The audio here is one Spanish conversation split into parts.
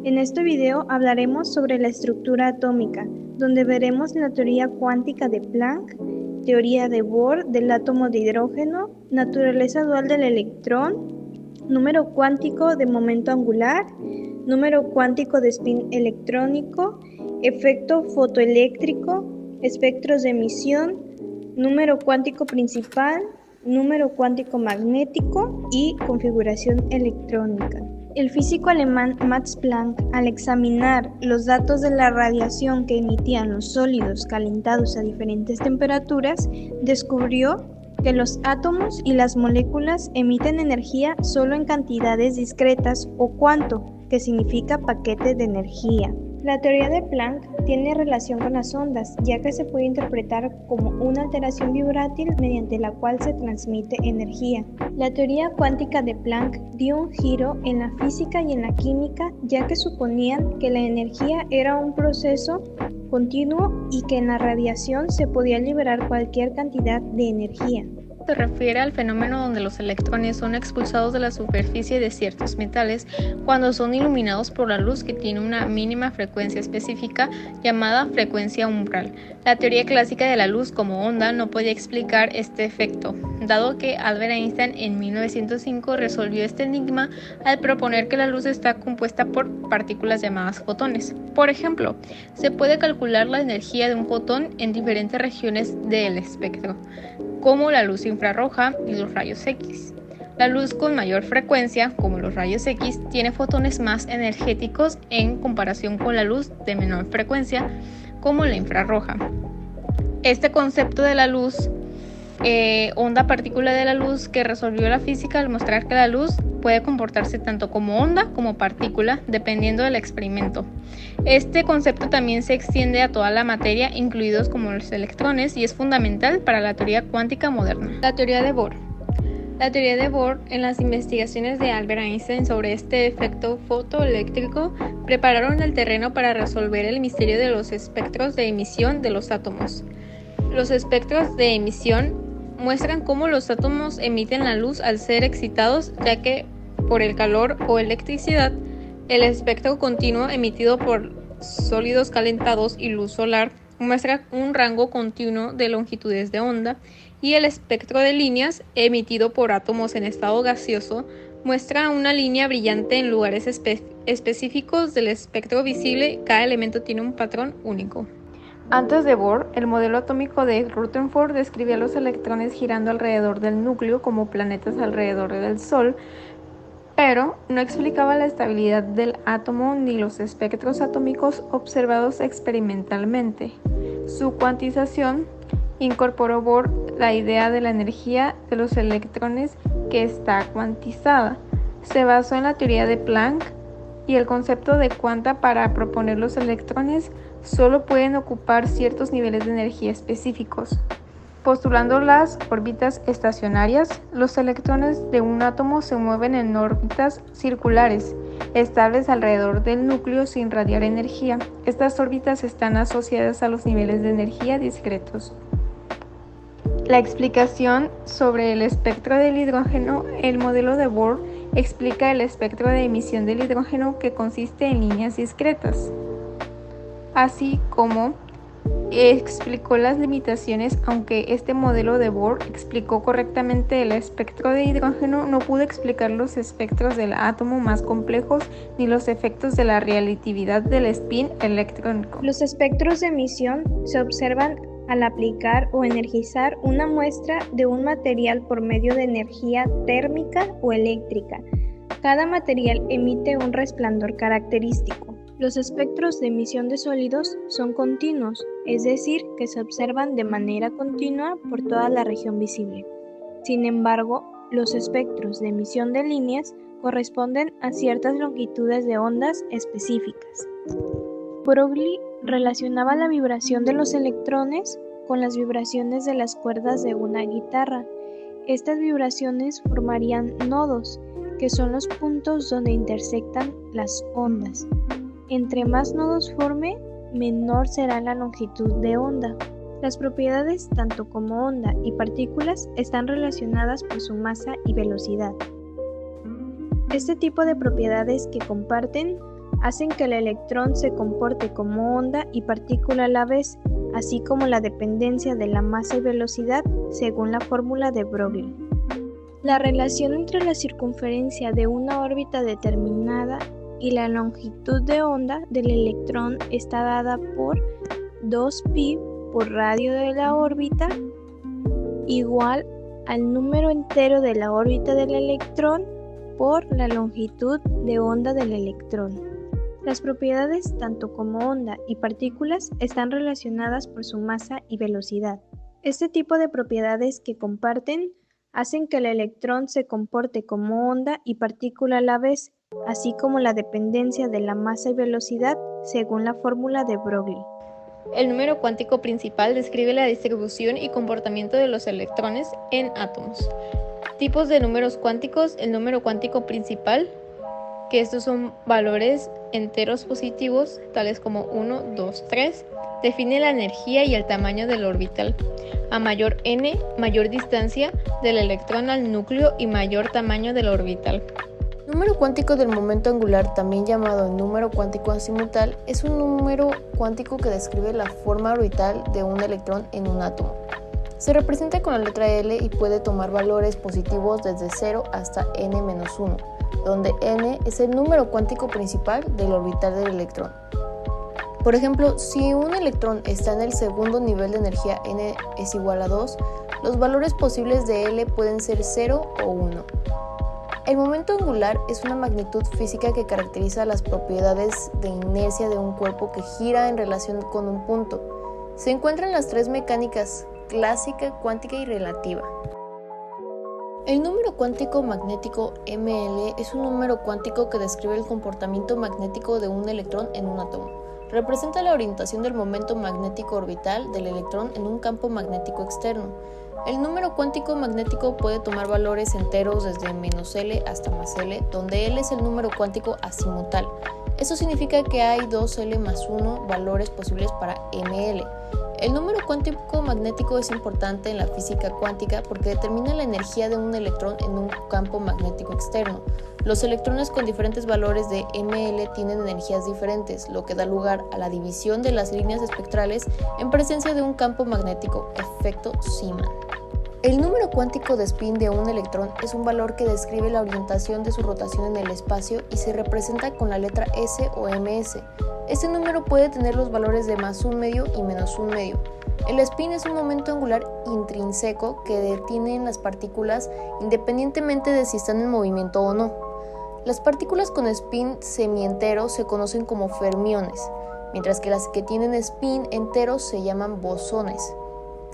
En este video hablaremos sobre la estructura atómica, donde veremos la teoría cuántica de Planck, teoría de Bohr del átomo de hidrógeno, naturaleza dual del electrón, número cuántico de momento angular, número cuántico de spin electrónico, efecto fotoeléctrico, espectros de emisión, número cuántico principal, número cuántico magnético y configuración electrónica. El físico alemán Max Planck, al examinar los datos de la radiación que emitían los sólidos calentados a diferentes temperaturas, descubrió que los átomos y las moléculas emiten energía solo en cantidades discretas o cuanto, que significa paquete de energía. La teoría de Planck tiene relación con las ondas, ya que se puede interpretar como una alteración vibrátil mediante la cual se transmite energía. La teoría cuántica de Planck dio un giro en la física y en la química, ya que suponían que la energía era un proceso continuo y que en la radiación se podía liberar cualquier cantidad de energía. Se refiere al fenómeno donde los electrones son expulsados de la superficie de ciertos metales cuando son iluminados por la luz que tiene una mínima frecuencia específica llamada frecuencia umbral. La teoría clásica de la luz como onda no podía explicar este efecto, dado que Albert Einstein en 1905 resolvió este enigma al proponer que la luz está compuesta por partículas llamadas fotones. Por ejemplo, se puede calcular la energía de un fotón en diferentes regiones del espectro, como la luz infrarroja y los rayos X. La luz con mayor frecuencia, como los rayos X, tiene fotones más energéticos en comparación con la luz de menor frecuencia, como la infrarroja. Este concepto de la luz, onda partícula de la luz, que resolvió la física al mostrar que la luz puede comportarse tanto como onda como partícula, dependiendo del experimento. Este concepto también se extiende a toda la materia, incluidos como los electrones, y es fundamental para la teoría cuántica moderna. La teoría de Bohr. La teoría de Bohr, en las investigaciones de Albert Einstein sobre este efecto fotoeléctrico, prepararon el terreno para resolver el misterio de los espectros de emisión de los átomos. Los espectros de emisión muestran cómo los átomos emiten la luz al ser excitados, ya que por el calor o electricidad, el espectro continuo emitido por sólidos calentados y luz solar muestra un rango continuo de longitudes de onda, y el espectro de líneas emitido por átomos en estado gaseoso muestra una línea brillante en lugares específicos del espectro visible. Cada elemento tiene un patrón único. Antes de Bohr, el modelo atómico de Rutherford describía los electrones girando alrededor del núcleo como planetas alrededor del Sol, pero no explicaba la estabilidad del átomo ni los espectros atómicos observados experimentalmente. Su cuantización incorporó Bohr la idea de la energía de los electrones que está cuantizada. Se basó en la teoría de Planck y el concepto de cuanta para proponer los electrones solo pueden ocupar ciertos niveles de energía específicos. Postulando las órbitas estacionarias, los electrones de un átomo se mueven en órbitas circulares, estables alrededor del núcleo sin radiar energía. Estas órbitas están asociadas a los niveles de energía discretos. La explicación sobre el espectro del hidrógeno. El modelo de Bohr explica el espectro de emisión del hidrógeno, que consiste en líneas discretas, así como explicó las limitaciones. Aunque este modelo de Bohr explicó correctamente el espectro de hidrógeno, no pudo explicar los espectros del átomo más complejos ni los efectos de la relatividad del spin electrónico. Los espectros de emisión se observan al aplicar o energizar una muestra de un material por medio de energía térmica o eléctrica. Cada material emite un resplandor característico. Los espectros de emisión de sólidos son continuos, es decir, que se observan de manera continua por toda la región visible. Sin embargo, los espectros de emisión de líneas corresponden a ciertas longitudes de ondas específicas. Broglie relacionaba la vibración de los electrones con las vibraciones de las cuerdas de una guitarra. Estas vibraciones formarían nodos, que son los puntos donde intersectan las ondas. Entre más nodos forme, menor será la longitud de onda. Las propiedades tanto como onda y partículas están relacionadas por su masa y velocidad. Este tipo de propiedades que comparten hacen que el electrón se comporte como onda y partícula a la vez, así como la dependencia de la masa y velocidad según la fórmula de Broglie. La relación entre la circunferencia de una órbita determinada y la longitud de onda del electrón está dada por 2pi por radio de la órbita igual al número entero de la órbita del electrón por la longitud de onda del electrón. Las propiedades tanto como onda y partículas están relacionadas por su masa y velocidad. Este tipo de propiedades que comparten hacen que el electrón se comporte como onda y partícula a la vez, así como la dependencia de la masa y velocidad según la fórmula de Broglie. El número cuántico principal describe la distribución y comportamiento de los electrones en átomos. Tipos de números cuánticos: el número cuántico principal, que estos son valores enteros positivos, tales como 1, 2, 3, define la energía y el tamaño del orbital. A mayor n, mayor distancia del electrón al núcleo y mayor tamaño del orbital. Número cuántico del momento angular, también llamado número cuántico azimutal, es un número cuántico que describe la forma orbital de un electrón en un átomo. Se representa con la letra L y puede tomar valores positivos desde 0 hasta n-1, donde n es el número cuántico principal del orbital del electrón. Por ejemplo, si un electrón está en el segundo nivel de energía n es igual a 2, los valores posibles de L pueden ser 0 o 1. El momento angular es una magnitud física que caracteriza las propiedades de inercia de un cuerpo que gira en relación con un punto. Se encuentra en las tres mecánicas: clásica, cuántica y relativa. El número cuántico magnético ML es un número cuántico que describe el comportamiento magnético de un electrón en un átomo. Representa la orientación del momento magnético orbital del electrón en un campo magnético externo. El número cuántico magnético puede tomar valores enteros desde -L hasta +L, donde L es el número cuántico azimutal. Eso significa que hay 2L más 1 valores posibles para ML. El número cuántico magnético es importante en la física cuántica porque determina la energía de un electrón en un campo magnético externo. Los electrones con diferentes valores de ML tienen energías diferentes, lo que da lugar a la división de las líneas espectrales en presencia de un campo magnético, efecto Zeeman. El número cuántico de spin de un electrón es un valor que describe la orientación de su rotación en el espacio y se representa con la letra S o ms. Este número puede tener los valores de +1 medio y -1 medio. El spin es un momento angular intrínseco que detiene las partículas independientemente de si están en movimiento o no. Las partículas con spin semientero se conocen como fermiones, mientras que las que tienen spin entero se llaman bosones.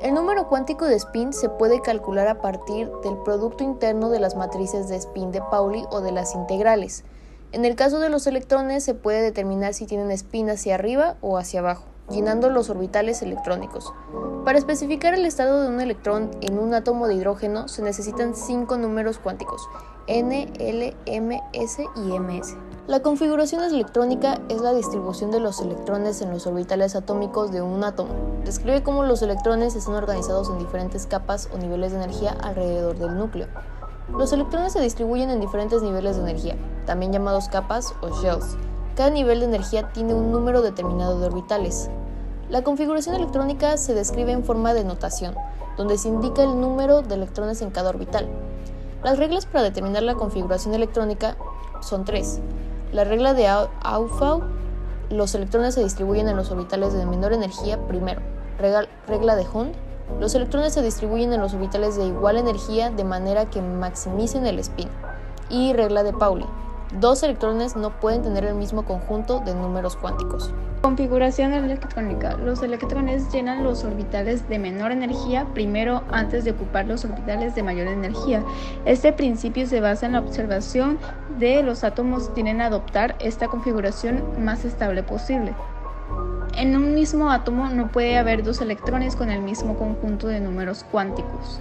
El número cuántico de spin se puede calcular a partir del producto interno de las matrices de spin de Pauli o de las integrales. En el caso de los electrones se puede determinar si tienen spin hacia arriba o hacia abajo, llenando los orbitales electrónicos. Para especificar el estado de un electrón en un átomo de hidrógeno se necesitan 5 números cuánticos: N, L, M, S y Ms. La configuración electrónica es la distribución de los electrones en los orbitales atómicos de un átomo. Describe cómo los electrones están organizados en diferentes capas o niveles de energía alrededor del núcleo. Los electrones se distribuyen en diferentes niveles de energía, también llamados capas o shells. Cada nivel de energía tiene un número determinado de orbitales. La configuración electrónica se describe en forma de notación, donde se indica el número de electrones en cada orbital. Las reglas para determinar la configuración electrónica son 3. La regla de Aufbau: los electrones se distribuyen en los orbitales de menor energía primero. Regla de Hund: los electrones se distribuyen en los orbitales de igual energía de manera que maximicen el spin. Y regla de Pauli: 2 electrones no pueden tener el mismo conjunto de números cuánticos. Configuración electrónica. Los electrones llenan los orbitales de menor energía primero antes de ocupar los orbitales de mayor energía. Este principio se basa en la observación de los átomos tienden a adoptar esta configuración más estable posible. En un mismo átomo no puede haber 2 electrones con el mismo conjunto de números cuánticos.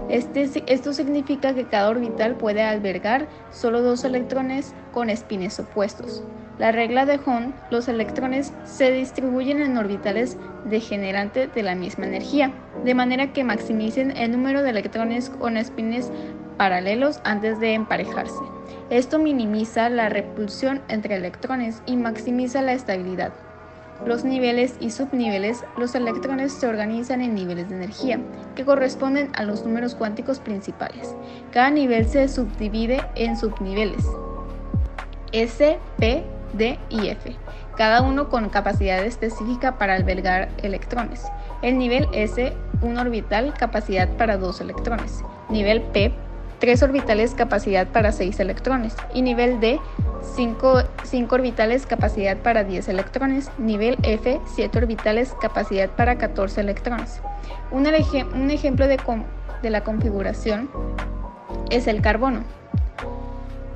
Esto significa que cada orbital puede albergar solo 2 electrones con espines opuestos. La regla de Hund: los electrones se distribuyen en orbitales degenerante de la misma energía, de manera que maximicen el número de electrones con espines paralelos antes de emparejarse. Esto minimiza la repulsión entre electrones y maximiza la estabilidad. Los niveles y subniveles. Los electrones se organizan en niveles de energía, que corresponden a los números cuánticos principales. Cada nivel se subdivide en subniveles S, P, D y F, cada uno con capacidad específica para albergar electrones. El nivel S, un orbital, capacidad para 2 electrones. Nivel P, 3 orbitales, capacidad para 6 electrones. Y nivel D, 5 orbitales, capacidad para 10 electrones. Nivel F, 7 orbitales, capacidad para 14 electrones. Un ejemplo de la configuración es el carbono,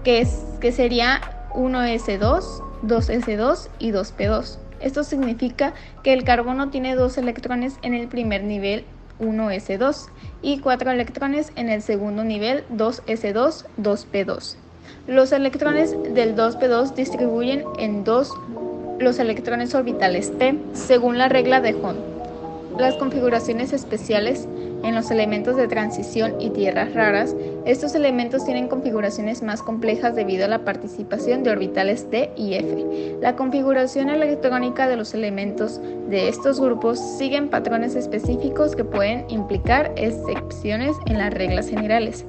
que sería 1s2, 2s2 y 2p2. Esto significa que el carbono tiene 2 electrones en el primer nivel, 1s2, y 4 electrones en el segundo nivel, 2s2, 2p2. Los electrones del 2p2 distribuyen en los electrones orbitales p, según la regla de Hond. Las configuraciones especiales en los elementos de transición y tierras raras. Estos elementos tienen configuraciones más complejas debido a la participación de orbitales D y F. La configuración electrónica de los elementos de estos grupos siguen patrones específicos que pueden implicar excepciones en las reglas generales.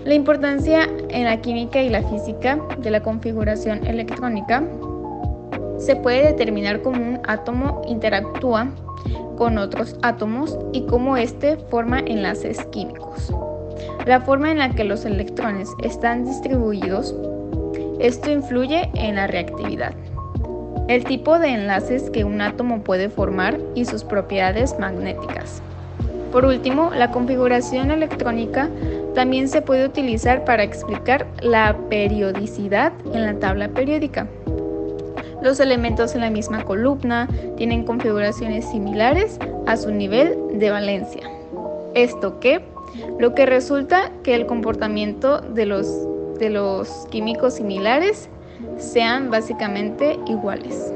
La importancia en la química y la física de la configuración electrónica se puede determinar cómo un átomo interactúa con otros átomos y cómo éste forma enlaces químicos. La forma en la que los electrones están distribuidos, esto influye en la reactividad. El tipo de enlaces que un átomo puede formar y sus propiedades magnéticas. Por último, la configuración electrónica también se puede utilizar para explicar la periodicidad en la tabla periódica. Los elementos en la misma columna tienen configuraciones similares a su nivel de valencia. Lo que resulta que el comportamiento de los químicos similares sean básicamente iguales.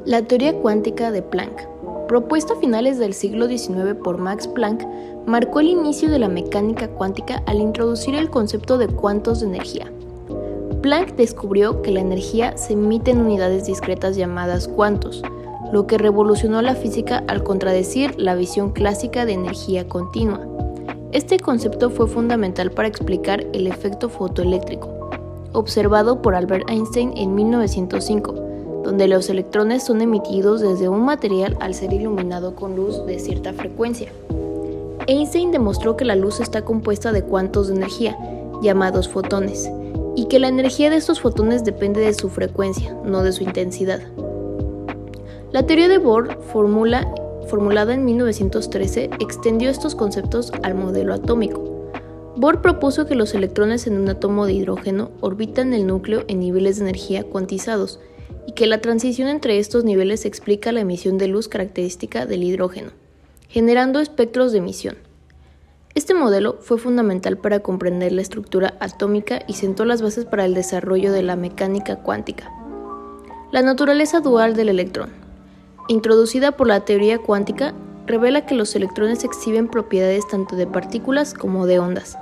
La teoría cuántica de Planck, propuesta a finales del siglo XIX por Max Planck, marcó el inicio de la mecánica cuántica al introducir el concepto de cuantos de energía. Planck descubrió que la energía se emite en unidades discretas llamadas cuantos, lo que revolucionó la física al contradecir la visión clásica de energía continua. Este concepto fue fundamental para explicar el efecto fotoeléctrico, observado por Albert Einstein en 1905, donde los electrones son emitidos desde un material al ser iluminado con luz de cierta frecuencia. Einstein demostró que la luz está compuesta de cuantos de energía, llamados fotones, y que la energía de estos fotones depende de su frecuencia, no de su intensidad. La teoría de Bohr, formulada en 1913, extendió estos conceptos al modelo atómico. Bohr propuso que los electrones en un átomo de hidrógeno orbitan el núcleo en niveles de energía cuantizados, y que la transición entre estos niveles explica la emisión de luz característica del hidrógeno, generando espectros de emisión. Este modelo fue fundamental para comprender la estructura atómica y sentó las bases para el desarrollo de la mecánica cuántica. La naturaleza dual del electrón, introducida por la teoría cuántica, revela que los electrones exhiben propiedades tanto de partículas como de ondas.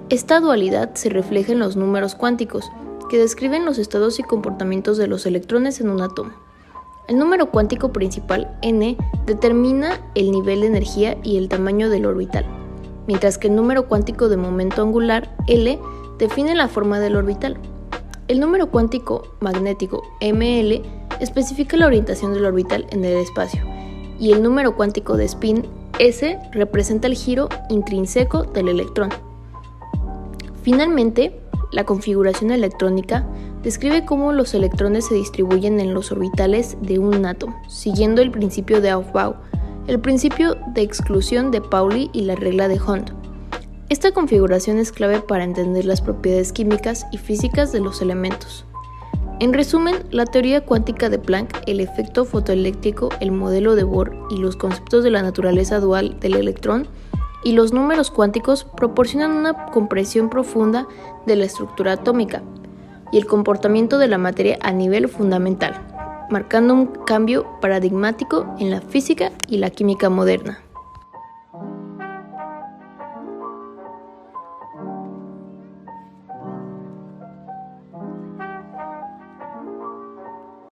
Esta dualidad se refleja en los números cuánticos, que describen los estados y comportamientos de los electrones en un átomo. El número cuántico principal, n, determina el nivel de energía y el tamaño del orbital, mientras que el número cuántico de momento angular, L, define la forma del orbital. El número cuántico magnético, ml, especifica la orientación del orbital en el espacio, y el número cuántico de spin, S, representa el giro intrínseco del electrón. Finalmente, la configuración electrónica describe cómo los electrones se distribuyen en los orbitales de un átomo, siguiendo el principio de Aufbau, el principio de exclusión de Pauli y la regla de Hond. Esta configuración es clave para entender las propiedades químicas y físicas de los elementos. En resumen, la teoría cuántica de Planck, el efecto fotoeléctrico, el modelo de Bohr y los conceptos de la naturaleza dual del electrón y los números cuánticos proporcionan una comprensión profunda de la estructura atómica y el comportamiento de la materia a nivel fundamental. marcando un cambio paradigmático en la física y la química moderna.